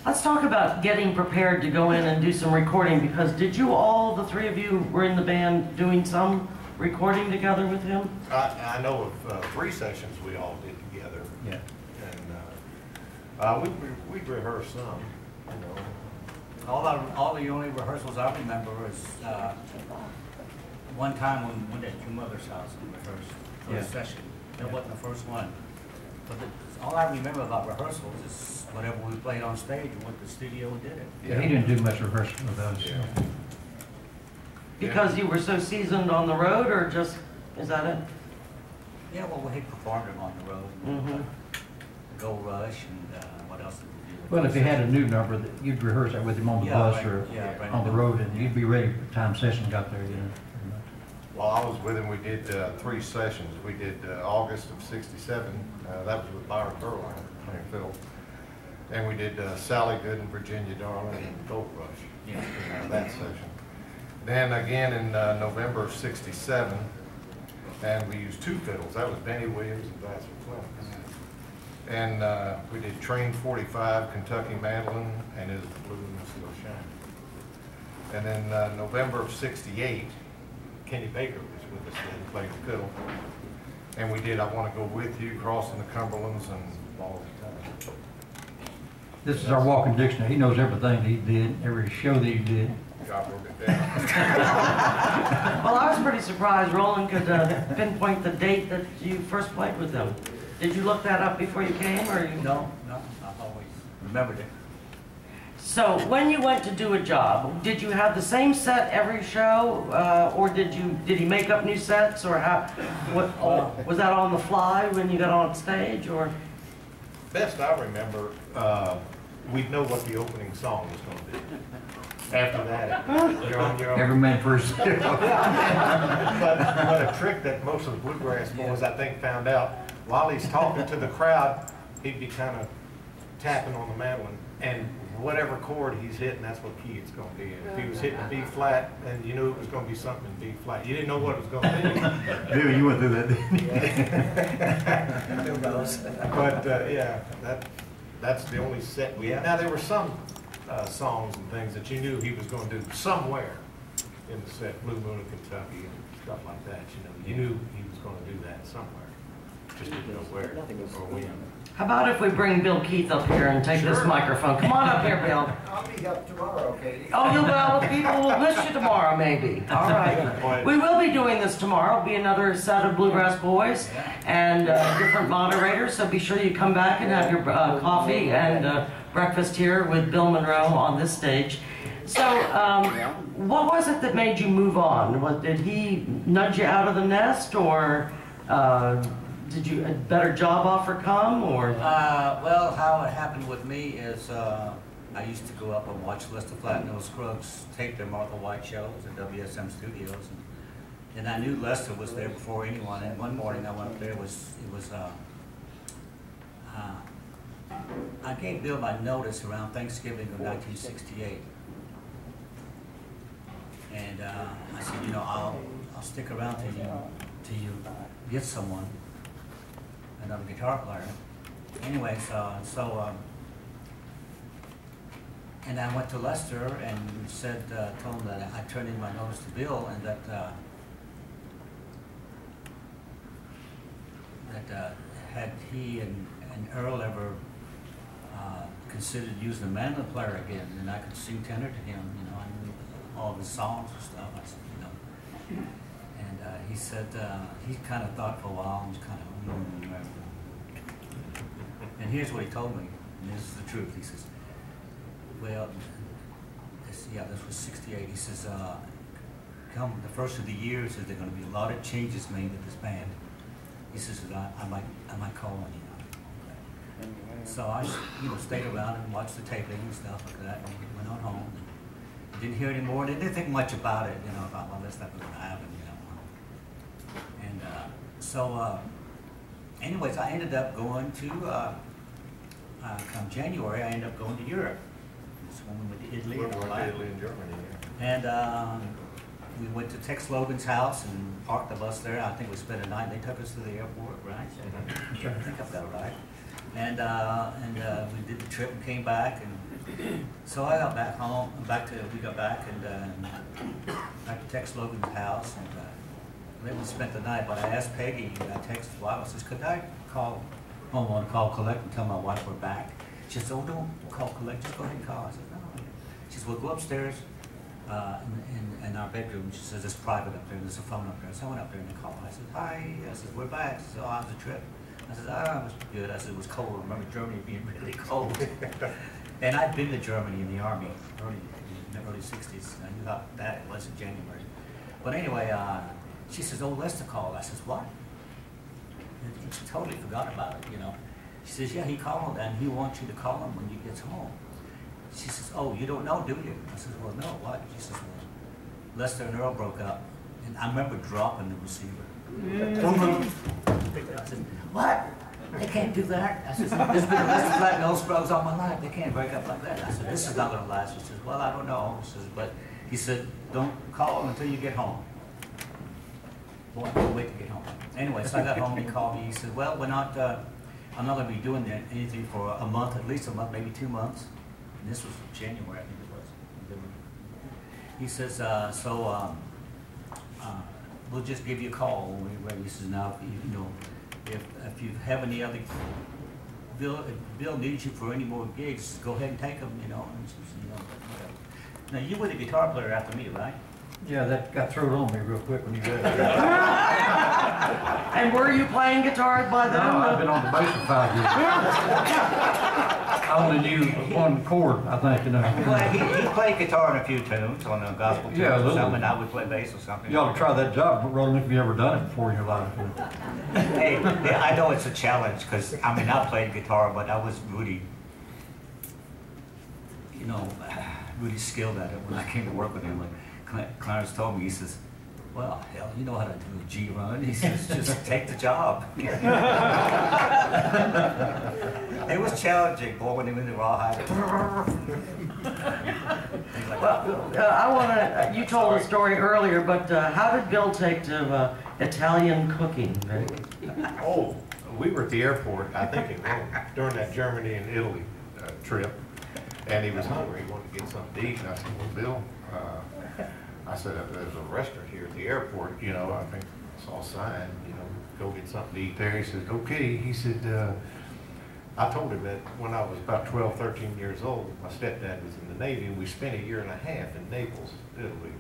Let's talk about getting prepared to go in and do some recording, because did you all, the three of you, were in the band doing some recording together with him? I know of 3 sessions we all did together. Yeah. And we'd rehearse some, you know. All the only rehearsals I remember is one time when we went at your mother's house and rehearsed first session. That wasn't the first one. But all I remember about rehearsals is whatever we played on stage, we went to the studio and did it. Yeah, he didn't do much rehearsal with us. Yeah. Because you were so seasoned on the road, or just, is that it? Yeah, well, we had performed it on the road. Mm-hmm. Go Rush and what else did we do? Well, if he had a new number, that you'd rehearse that with him on the bus or right on the road, and you'd be ready for the time session got there, you know. While I was with him, we did 3 sessions. We did August of '67. That was with Byron Burline playing fiddle. And we did Sally Good and Virginia Darling and Gold Rush. That session. Then again in November of '67, and we used 2 fiddles. That was Benny Williams and Vassar Clemens. And we did Train 45, Kentucky Mandolin, and Is the Blue Moon Still Shining. And then November of '68, Kenny Baker was with us and played the fiddle. And we did I Want to Go With You, Crossing the Cumberlands, and all the time. This is our walking dictionary. He knows everything he did, every show that he did. I wrote it down. Well, I was pretty surprised Roland could pinpoint the date that you first played with them. Did you look that up before you came, or you? No, I've always remembered it. So when you went to do a job, did you have the same set every show, or did he make up new sets, or how? What was that on the fly when you got on stage, or? Best I remember, we'd know what the opening song was going to be. After that, you're on your own. Every man for himself. But a trick that most of the bluegrass boys, I think, found out, while he's talking to the crowd, he'd be kind of tapping on the mandolin, and whatever chord he's hitting, that's what key it's going to be in. If he was hitting B flat, then you knew it was going to be something in B flat. You didn't know what it was going to be. Bill, you went through that, didn't you? But yeah, that's the only set we had. Now there were some songs and things that you knew he was going to do somewhere in the set, Blue Moon of Kentucky and stuff like that. You knew he was going to do that somewhere. Just didn't know where or when. How about if we bring Bill Keith up here and take this microphone? Come on up here, Bill. I'll be up tomorrow, Katy. Oh, well, people will miss you tomorrow, maybe. All right. We will be doing this tomorrow. It'll be another set of Bluegrass boys and different moderators, so be sure you come back and have your coffee and breakfast here with Bill Monroe on this stage. So, what was it that made you move on? Did he nudge you out of the nest, or did you a better job offer come, or? Well, how it happened with me is I used to go up and watch Lester Flatt and those Scruggs tape their Martha White shows at WSM Studios, and I knew Lester was there before anyone. And one morning I went up there. I gave Bill my notice around Thanksgiving of 1968, and I said, you know, I'll stick around till you get someone, another guitar player. Anyway, and I went to Lester and said, told him that I turned in my notice to Bill, and that had he and Earl ever considered using a mandolin player again, and I could sing tenor to him. You know, I knew all of his songs and stuff. I said, you know, and he said he kind of thought for a while and was kind of. And here's what he told me, and this is the truth. He says, well, this was '68. He says, come the first of the year, he says, there are going to be a lot of changes made with this band. He says, I might call on you. So I, stayed around and watched the taping and stuff like that, and went on home. And didn't hear any more. Didn't think much about it, about, well, that's not going to happen, And so, anyways, I ended up going to, come January, I ended up going to Europe. This when we went to Italy. We went to Italy and Germany, yeah. And we went to Tex Logan's house and parked the bus there. I think we spent a night. They took us to the airport, right? I think I've got it right. And we did the trip and came back, and So I got back home, we got back and back to Tex Logan's house, and then we spent the night. But I asked Peggy, I texted wife, I says, could I call home on call collect and tell my wife we're back? She says, oh, don't call collect, just go ahead and call. I said, no. She says, well, go upstairs in our bedroom. She says, it's private up there, there's a phone up there. So I went up there and I called. I said, hi. I said, we're back. She said, oh, how's the trip? I said, it was good. I said, it was cold. I remember Germany being really cold. And I'd been to Germany in the Army in the early 60s. I knew how bad it was in January. But anyway, she says, oh, Lester called. I says, what? And she totally forgot about it, you know. She says, yeah, he called and he wants you to call him when he gets home. She says, oh, you don't know, do you? I said, well, no, what? She says, well, Lester and Earl broke up. And I remember dropping the receiver. I said, what? They can't do that. I said, there's been a Lester Flat and Earl Scruggs all my life. They can't break up like that. I said, this is not going to last. She says, well, I don't know. She says, but he said, don't call until you get home. Boy, I couldn't wait to get home. Anyway, so I got home, he called me. He said, well, I'm not going to be doing anything for a month, at least a month, maybe 2 months. And this was January, I think it was. He says, we'll just give you a call when we're ready. He says, now, if you have any other, if Bill needs you for any more gigs, go ahead and take them, you know. And says, now, you were the guitar player after me, right? Yeah, that got thrown on me real quick when you did. And were you playing guitar by then? No, I've been on the bass for 5 years. I only knew one chord, I think, you know. Well, he played guitar in a few tunes on a gospel tune or something, and I would play bass or something. You ought to try that job, Roland, if you ever done it before in your life. Hey, I know it's a challenge, because, I mean, I played guitar, but I was really, you know, really skilled at it when I came to work with him. Like, Clarence told me, he says, well, hell, you know how to do a G run. He says, just take the job. It was challenging, boy, when they went to rawhide. Well, I want to, you told a story earlier, but how did Bill take to Italian cooking? Oh, we were at the airport, I think in Rome, during that Germany and Italy trip, and he was hungry. He wanted to get something to eat, and I said, well, Bill, I said, there's a restaurant here at the airport, you know, I think I saw a sign, you know, go get something to eat there. He said, okay. He said, I told him that when I was about 12, 13 years old, my stepdad was in the Navy, and we spent 1.5 years in Naples, Italy.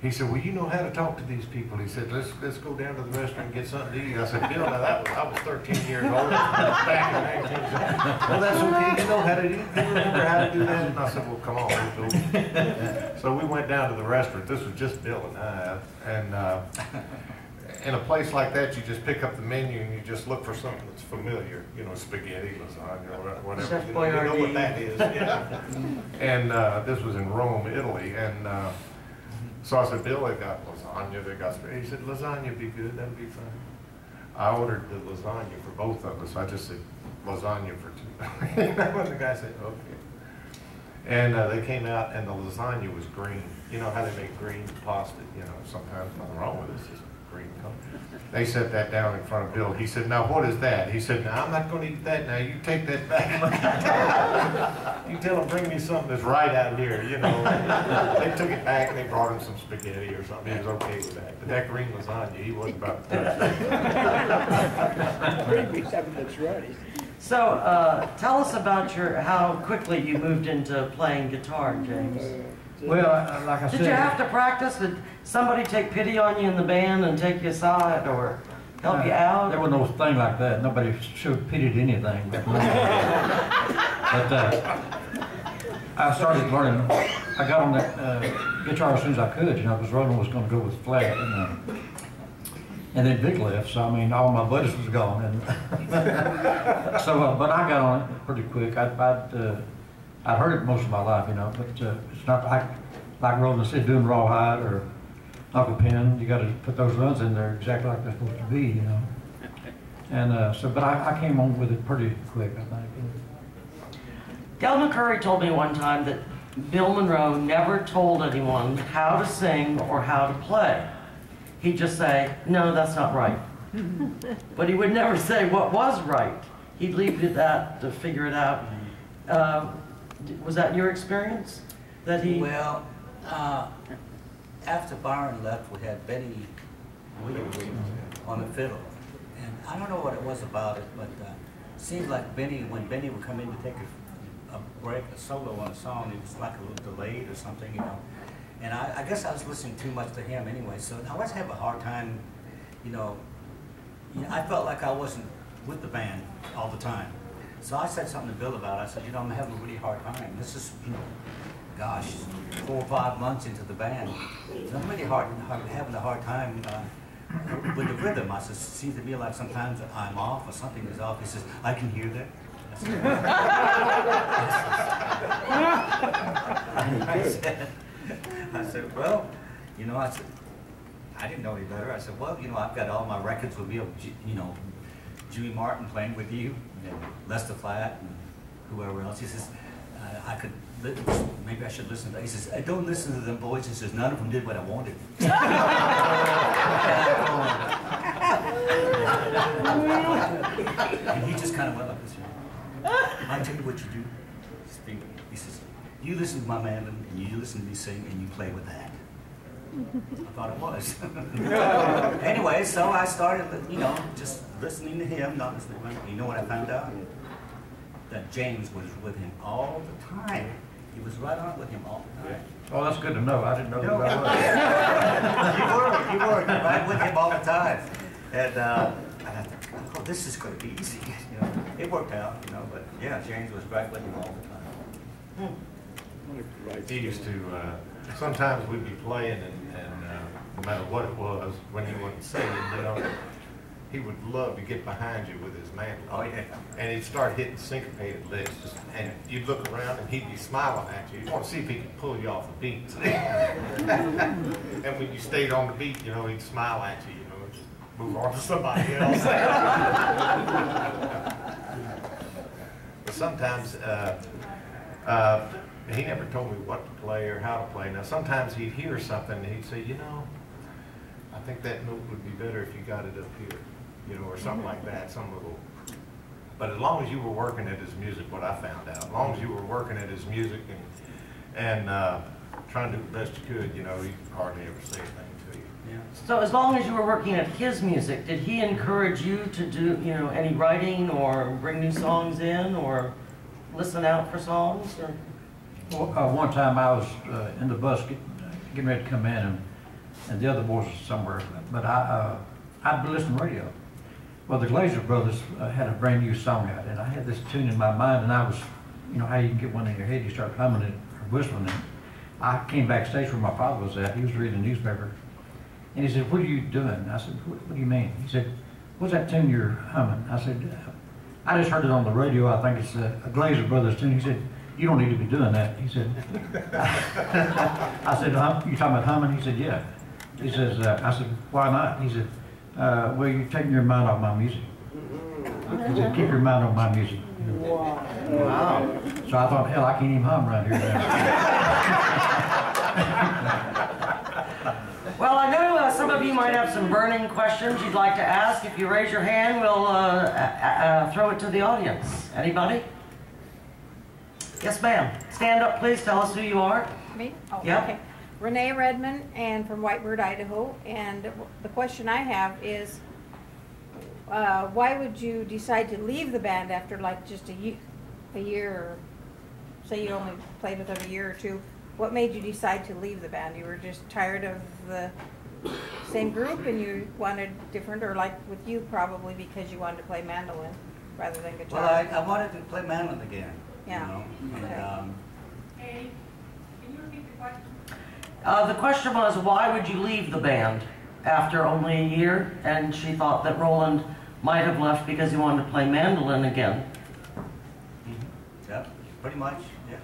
He said, well, you know how to talk to these people. He said, let's go down to the restaurant and get something to eat. I said, Bill, now I was 13 years old, back in 19. Well, that's okay, you know how to do it. You remember how to do that? And I said, well, come on, we'll go. So we went down to the restaurant. This was just Bill and I. And in a place like that, you just pick up the menu and you just look for something that's familiar. You know, spaghetti, lasagna, whatever. You know what that is. Yeah. And this was in Rome, Italy. And so I said, Bill, they got lasagna, they got spaghetti. He said, lasagna would be good, that'd be fine. I ordered the lasagna for both of us. I just said, lasagna for 2. And the guy said, okay. And they came out and the lasagna was green. You know how they make green pasta? You know, sometimes nothing wrong with it, it's just green color. They set that down in front of Bill. He said, now what is that? He said, now I'm not going to eat that. Now you take that back. You tell him, bring me something that's right out here, you know. They took it back and they brought him some spaghetti or something. He was okay with that. But that green lasagna, he wasn't about to touch it. Bring me something that's right. So tell us about how quickly you moved into playing guitar, James. Well, like I said. Did you have to practice? Did somebody take pity on you in the band and take you aside or help you out? There was no thing like that. Nobody showed pity to anything. But I started learning. I got on that guitar as soon as I could, you know, because Roland was going to go with flat. And then Vic left, so I mean, all my buddies was gone. And so, but I got on it pretty quick. I'd heard it most of my life, you know, but it's not like Roland said, doing rawhide or knuckle pin. You got to put those runs in there exactly like they're supposed to be, you know. And but I came on with it pretty quick, I think. Del McCurry told me one time that Bill Monroe never told anyone how to sing or how to play. He'd just say, no, that's not right. But he would never say what was right. He'd leave it that to figure it out. Was that your experience? That he? Well, after Byron left, we had Benny Williams on the fiddle. And I don't know what it was about it, but it seemed like when Benny would come in to take a break, a solo on a song, it was like a little delayed or something, you know. And I guess I was listening too much to him anyway, so I always have a hard time, I felt like I wasn't with the band all the time. So I said something to Bill about it. I said, I'm having a really hard time. This is, gosh, 4 or 5 months into the band. So I'm really having a hard time with the rhythm. I said, it seems to me like sometimes I'm off or something is off. He says, I can hear that. I said, well, I didn't know any better. I said, well, I've got all my records with me of, Jimmy Martin playing with you, and Lester Flatt, and whoever else. He says, maybe I should listen to that. He says, I don't listen to them boys. He says, none of them did what I wanted. And he just kind of went like this. I tell you what you do. He says, you listen to my mandolin, and you listen to me sing, and you play with that. I thought it was. Anyway, so I started, just listening to him, not listening to him. You know what I found out? That James was with him all the time. He was right on with him all the time. Oh, that's good to know. I didn't know that I was. You were right with him all the time. And I thought, oh, this is going to be easy. It worked out, but yeah, James was right with him all the time. He used to, sometimes we'd be playing and no matter what it was, when he wasn't singing, he would love to get behind you with his mantle. Oh, yeah. And he'd start hitting syncopated licks, and you'd look around and he'd be smiling at you. You'd want to see if he could pull you off the beat. And when you stayed on the beat, he'd smile at you, just move on to somebody else. But sometimes, he never told me what to play or how to play. Now, sometimes he'd hear something and he'd say, I think that note would be better if you got it up here, or something like that, some little. But as long as you were working at his music, what I found out, as long as you were working at his music and trying to do the best you could, he'd hardly ever say anything to you. Yeah. So as long as you were working at his music, did he encourage you to do, any writing or bring new songs in or listen out for songs? Or? Well, one time I was in the bus getting ready to come in, and the other boys were somewhere, but I'd been listening to radio. Well, the Glazer Brothers had a brand new song out, and I had this tune in my mind, and I was, how you can get one in your head, you start humming it or whistling it. I came backstage where my father was at. He was reading the newspaper, and he said, "What are you doing?" I said, "What do you mean?" He said, "What's that tune you're humming?" I said, "I just heard it on the radio. I think it's a Glazer Brothers tune." He said, "You don't need to be doing that." He said, I said, "You talking about humming?" He said, "Yeah." He says, I said, "Why not?" He said, "Well, you're taking your mind off my music." He said, "Keep your mind on my music." Wow. So I thought, hell, I can't even hum around here now. Well, I know some of you might have some burning questions you'd like to ask. If you raise your hand, we'll throw it to the audience. Anybody? Yes, ma'am. Stand up, please. Tell us who you are. Me? Oh, Yeah. okay. Renee Redmond, and from Whitebird, Idaho. And the question I have is, why would you decide to leave the band after like just a year, or say you only played with them a year or two? What made you decide to leave the band? You were just tired of the same group and you wanted different, or like with you probably because you wanted to play mandolin rather than guitar? Well, I wanted to play mandolin again. Yeah. And, Hey, can you repeat the question? The question was, why would you leave the band after only a year? And she thought that Roland might have left because he wanted to play mandolin again. yeah, pretty much, yeah.